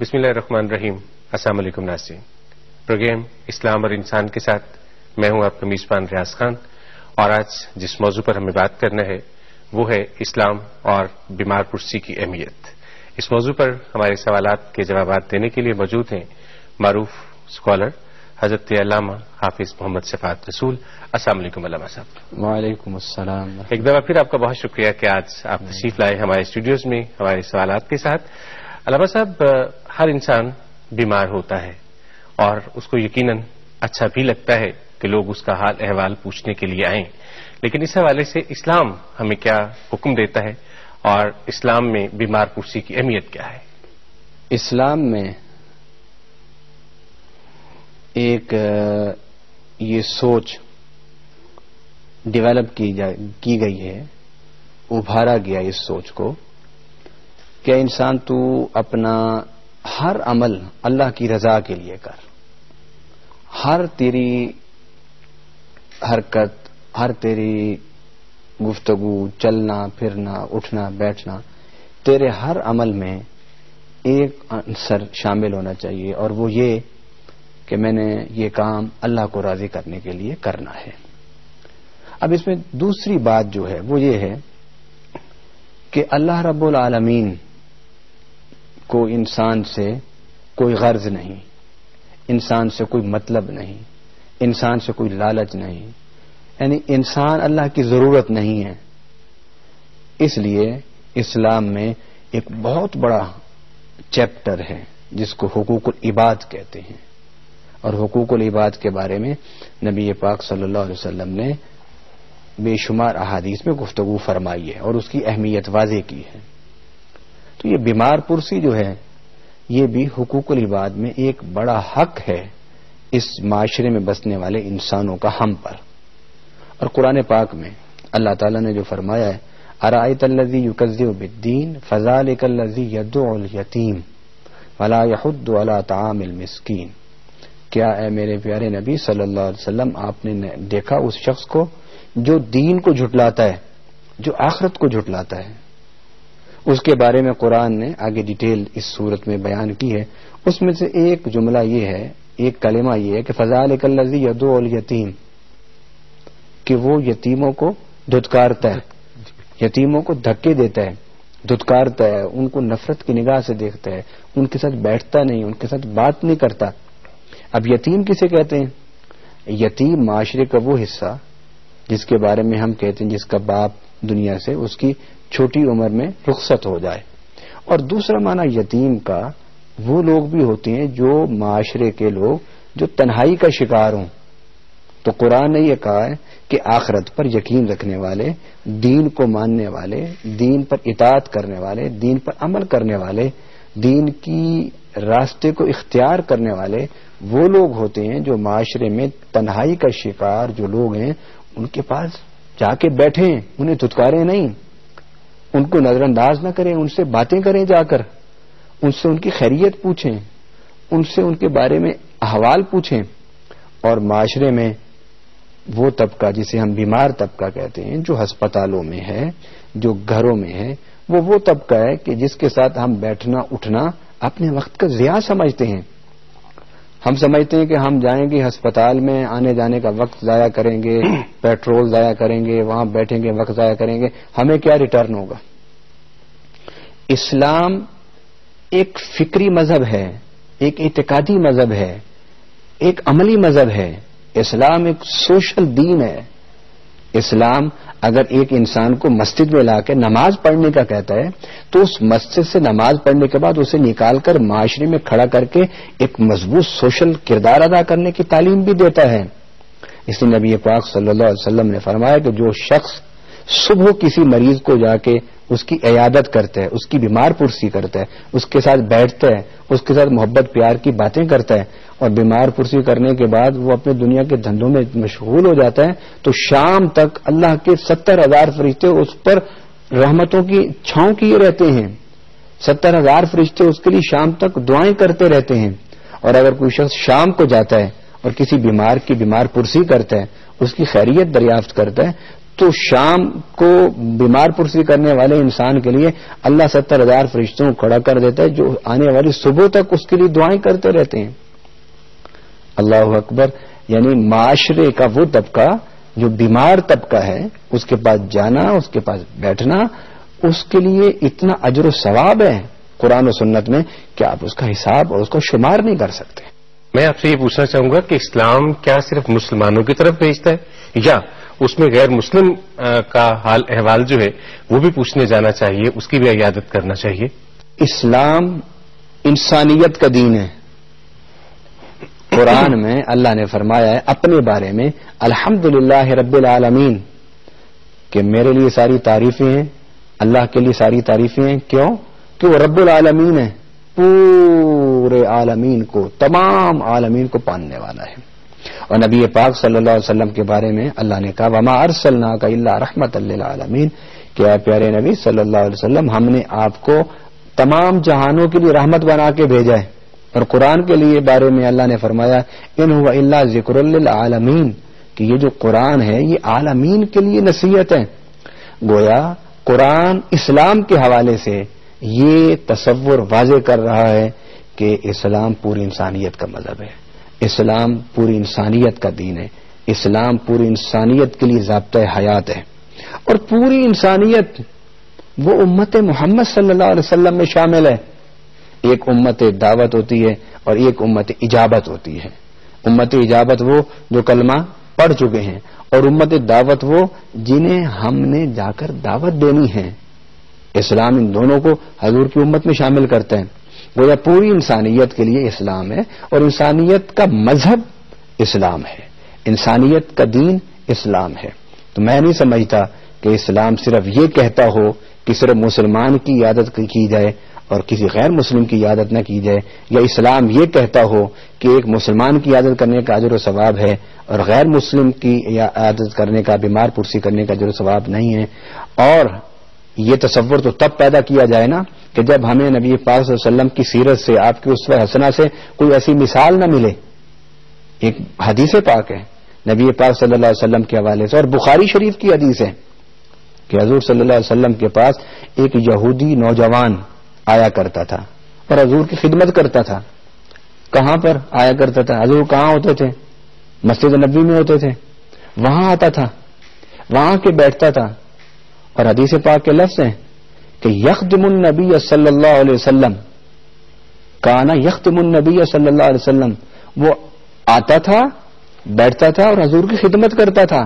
بسم اللہ الرحمن الرحیم. السلام علیکم ناظرین. پروگرام اسلام اور انسان کے ساتھ میں ہوں آپ کا میزبان ریاض خان، اور آج جس موضوع پر ہمیں بات کرنا ہے وہ ہے اسلام اور بیمار پرسی کی اہمیت. اس موضوع پر ہمارے سوالات کے جوابات دینے کے لیے موجود ہیں معروف اسکالر حضرت علامہ حافظ محمد صفات رسول. السلام علیکم علامہ صاحب. وعلیکم السلام. ایک دفعہ پھر آپ کا بہت شکریہ کہ آج آپ تشریف لائے ہمارے اسٹوڈیوز میں ہمارے سوالات کے ساتھ. علامہ صاحب، ہر انسان بیمار ہوتا ہے اور اس کو یقیناً اچھا بھی لگتا ہے کہ لوگ اس کا حال احوال پوچھنے کے لیے آئیں، لیکن اس حوالے سے اسلام ہمیں کیا حکم دیتا ہے اور اسلام میں بیمار پرسی کی اہمیت کیا ہے؟ اسلام میں ایک یہ سوچ ڈیولپ کی گئی ہے، ابھارا گیا اس سوچ کو کہ انسان تو اپنا ہر عمل اللہ کی رضا کے لیے کر، ہر تیری حرکت، ہر تیری گفتگو، چلنا پھرنا اٹھنا بیٹھنا، تیرے ہر عمل میں ایک عنصر شامل ہونا چاہیے، اور وہ یہ کہ میں نے یہ کام اللہ کو راضی کرنے کے لیے کرنا ہے. اب اس میں دوسری بات جو ہے وہ یہ ہے کہ اللہ رب العالمین کو انسان سے کوئی غرض نہیں، انسان سے کوئی مطلب نہیں، انسان سے کوئی لالچ نہیں، یعنی انسان اللہ کی ضرورت نہیں ہے. اس لیے اسلام میں ایک بہت بڑا چیپٹر ہے جس کو حقوق العباد کہتے ہیں، اور حقوق العباد کے بارے میں نبی پاک صلی اللہ علیہ وسلم نے بے شمار احادیث میں گفتگو فرمائی ہے اور اس کی اہمیت واضح کی ہے. تو یہ بیمار پرسی جو ہے یہ بھی حقوق العباد میں ایک بڑا حق ہے اس معاشرے میں بسنے والے انسانوں کا ہم پر. اور قرآن پاک میں اللہ تعالیٰ نے جو فرمایا ہے، ارأیت الذی یکذب بالدین فذلک الذی یدعو الیتیم ولا یحض علی طعام المسکین. کیا اے میرے پیارے نبی صلی اللہ علیہ وسلم آپ نے دیکھا اس شخص کو جو دین کو جھٹلاتا ہے، جو آخرت کو جھٹلاتا ہے؟ اس کے بارے میں قرآن نے آگے ڈیٹیل اس صورت میں بیان کی ہے. اس میں سے ایک جملہ یہ ہے، ایک کلمہ یہ ہے کہ فذلک الذی یدعو الیتیم، کہ وہ یتیموں کو دھتکارتا ہے، یتیموں کو دھکے دیتا ہے، دھتکارتا ہے، ان کو نفرت کی نگاہ سے دیکھتا ہے، ان کے ساتھ بیٹھتا نہیں، ان کے ساتھ بات نہیں کرتا. اب یتیم کسے کہتے ہیں؟ یتیم معاشرے کا وہ حصہ جس کے بارے میں ہم کہتے ہیں جس کا باپ دنیا سے اس کی چھوٹی عمر میں رخصت ہو جائے. اور دوسرا معنی یتیم کا وہ لوگ بھی ہوتے ہیں جو معاشرے کے لوگ جو تنہائی کا شکار ہوں. تو قرآن نے یہ کہا ہے کہ آخرت پر یقین رکھنے والے، دین کو ماننے والے، دین پر اطاعت کرنے والے، دین پر عمل کرنے والے، دین کی راستے کو اختیار کرنے والے وہ لوگ ہوتے ہیں جو معاشرے میں تنہائی کا شکار جو لوگ ہیں ان کے پاس جا کے بیٹھیں، انہیں دھتکاریں نہیں، ان کو نظر انداز نہ کریں، ان سے باتیں کریں، جا کر ان سے ان کی خیریت پوچھیں، ان سے ان کے بارے میں احوال پوچھیں. اور معاشرے میں وہ طبقہ جسے ہم بیمار طبقہ کہتے ہیں، جو ہسپتالوں میں ہے، جو گھروں میں ہے، وہ طبقہ ہے کہ جس کے ساتھ ہم بیٹھنا اٹھنا اپنے وقت کا ضیاع سمجھتے ہیں. ہم سمجھتے ہیں کہ ہم جائیں گے ہسپتال میں، آنے جانے کا وقت ضائع کریں گے، پیٹرول ضائع کریں گے، وہاں بیٹھیں گے، وقت ضائع کریں گے، ہمیں کیا ریٹرن ہوگا؟ اسلام ایک فکری مذہب ہے، ایک اعتقادی مذہب ہے، ایک عملی مذہب ہے. اسلام ایک سوشل دین ہے. اسلام اگر ایک انسان کو مسجد میں لا کے نماز پڑھنے کا کہتا ہے تو اس مسجد سے نماز پڑھنے کے بعد اسے نکال کر معاشرے میں کھڑا کر کے ایک مضبوط سوشل کردار ادا کرنے کی تعلیم بھی دیتا ہے. اس لیے نبی پاک صلی اللہ علیہ وسلم نے فرمایا کہ جو شخص صبح کسی مریض کو جا کے اس کی عیادت کرتا ہے، اس کی بیمار پرسی کرتا ہے، اس کے ساتھ بیٹھتا ہے، اس کے ساتھ محبت پیار کی باتیں کرتا ہے، اور بیمار پرسی کرنے کے بعد وہ اپنے دنیا کے دھندوں میں مشغول ہو جاتا ہے، تو شام تک اللہ کے 70,000 فرشتے اس پر رحمتوں کی چھاؤں کیے رہتے ہیں. 70,000 فرشتے اس کے لیے شام تک دعائیں کرتے رہتے ہیں. اور اگر کوئی شخص شام کو جاتا ہے اور کسی بیمار کی بیمار پرسی کرتا ہے، اس کی خیریت دریافت کرتا ہے، تو شام کو بیمار پرسی کرنے والے انسان کے لیے اللہ 70,000 فرشتوں کو کھڑا کر دیتا ہے جو آنے والی صبح تک اس کے لیے دعائیں کرتے رہتے ہیں. اللہ اکبر. یعنی معاشرے کا وہ طبقہ جو بیمار طبقہ ہے اس کے پاس جانا، اس کے پاس بیٹھنا، اس کے لیے اتنا اجر و ثواب ہے قرآن و سنت میں کہ آپ اس کا حساب اور اس کو شمار نہیں کر سکتے. میں آپ سے یہ پوچھنا چاہوں گا کہ اسلام کیا صرف مسلمانوں کی طرف بھیجتا ہے یا اس میں غیر مسلم کا حال احوال جو ہے وہ بھی پوچھنے جانا چاہیے، اس کی بھی عیادت کرنا چاہیے؟ اسلام انسانیت کا دین ہے. قرآن میں اللہ نے فرمایا ہے اپنے بارے میں الحمدللہ رب العالمین کہ میرے لیے ساری تعریفیں ہیں، اللہ کے لیے ساری تعریفیں ہیں. کیوں؟ کہ وہ رب العالمین ہے، پورے عالمین کو، تمام عالمین کو پالنے والا ہے. اور نبی پاک صلی اللہ علیہ وسلم کے بارے میں اللہ نے کہا وما ارسلناک الا رحمۃ للعالمین کہ اے پیارے نبی صلی اللہ علیہ وسلم ہم نے آپ کو تمام جہانوں کے لیے رحمت بنا کے بھیجا ہے. اور قرآن کے لیے بارے میں اللہ نے فرمایا ان هو الا ذکر للعالمین کہ یہ جو قرآن ہے یہ عالمین کے لیے نصیحت ہے. گویا قرآن اسلام کے حوالے سے یہ تصور واضح کر رہا ہے کہ اسلام پوری انسانیت کا مذہب ہے، اسلام پوری انسانیت کا دین ہے، اسلام پوری انسانیت کے لیے ضابطۂ حیات ہے. اور پوری انسانیت وہ امت محمد صلی اللہ علیہ وسلم میں شامل ہے. ایک امت دعوت ہوتی ہے اور ایک امت اجابت ہوتی ہے. امت اجابت وہ جو کلمہ پڑھ چکے ہیں اور امت دعوت وہ جنہیں ہم نے جا کر دعوت دینی ہے. اسلام ان دونوں کو حضور کی امت میں شامل کرتے ہیں. گویا پوری انسانیت کے لیے اسلام ہے اور انسانیت کا مذہب اسلام ہے، انسانیت کا دین اسلام ہے. تو میں نہیں سمجھتا کہ اسلام صرف یہ کہتا ہو کہ صرف مسلمان کی عادت کی جائے اور کسی غیر مسلم کی عادت نہ کی جائے، یا اسلام یہ کہتا ہو کہ ایک مسلمان کی عادت کرنے کا اجر و ثواب ہے اور غیر مسلم کی عادت کرنے کا، بیمار پرسی کرنے کا اجر و ثواب نہیں ہے. اور یہ تصور تو تب پیدا کیا جائے نا کہ جب ہمیں نبی پاک صلی اللہ علیہ وسلم کی سیرت سے، آپ کی اسوہ حسنہ سے کوئی ایسی مثال نہ ملے. ایک حدیث پاک ہے نبی پاک صلی اللہ علیہ وسلم کے حوالے سے اور بخاری شریف کی حدیث ہے کہ حضور صلی اللہ علیہ وسلم کے پاس ایک یہودی نوجوان آیا کرتا تھا اور حضور کی خدمت کرتا تھا. کہاں پر آیا کرتا تھا؟ حضور کہاں ہوتے تھے؟ مسجد نبوی میں ہوتے تھے. وہاں آتا تھا، وہاں کے بیٹھتا تھا. اور حدیث پاک کے لفظ ہیں کہ یخدم النبی صلی اللہ علیہ وسلم، کانا یخدم النبی صلی اللہ علیہ وسلم، وہ آتا تھا، بیٹھتا تھا اور حضور کی خدمت کرتا تھا.